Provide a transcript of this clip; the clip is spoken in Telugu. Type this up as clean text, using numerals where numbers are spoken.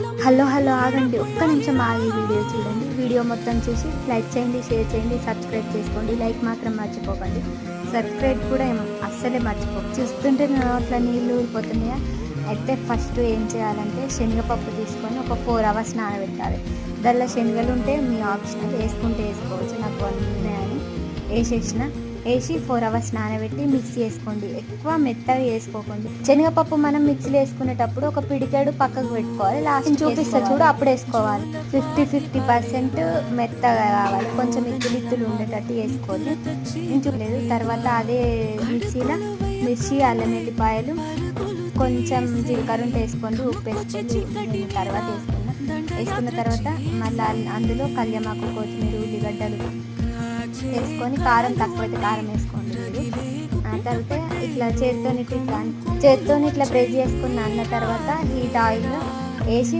హలో హలో ఆగండి, ఒక్క నిమిషం ఆగి వీడియో చూడండి. వీడియో మొత్తం చూసి లైక్ చేయండి, షేర్ చేయండి, సబ్స్క్రైబ్ చేసుకోండి. లైక్ మాత్రం మర్చిపోకండి, సబ్స్క్రైబ్ కూడా అస్సలే మర్చిపోకండి. చూస్తుంటే నోట్ల నీళ్ళు ఊరిపోతున్నాయా? అయితే ఫస్ట్ ఏం చేయాలంటే శనగపప్పు తీసుకొని ఒక 4 అవర్స్ నానబెట్టాలి. దానిలో శనగలు ఉంటే మీ ఆప్షనల్, వేసుకుంటే వేసుకోవచ్చు. నాకు ఉన్నాయని వేసి 4 అవర్స్ నానబెట్టి మిక్సీ వేసుకోండి. ఎక్కువ మెత్తగా వేసుకోకండి. శనగపప్పు మనం మిక్సీలో వేసుకునేటప్పుడు ఒక పిడికాడు పక్కకు పెట్టుకోవాలి. లాస్ట్ చూపిస్తే చూడు, అప్పుడు వేసుకోవాలి. 50% మెత్తగా కావాలి, కొంచెం ఇత్తులు ఉండేటట్టు వేసుకోవాలి. నేను చూడలేదు. తర్వాత అదే మిక్సీలో మిర్చి, అల్లం ఎల్లిపాయలు, కొంచెం జీలకర్ర వేసుకోండి, ఉప్పు వేసుకోండి. నేను తర్వాత వేసుకున్న తర్వాత మళ్ళీ అందులో కళ్యామాకు, కొత్తిమీర, ఉల్లిగడ్డలు వేసుకొని, కారం తక్కువైతే కారం వేసుకోండి మీరు. తర్వాత ఇట్లా చేత్తో ఇట్లా ప్రెస్ చేసుకుని అన్న తర్వాత హీట్ ఆయిల్ వేసి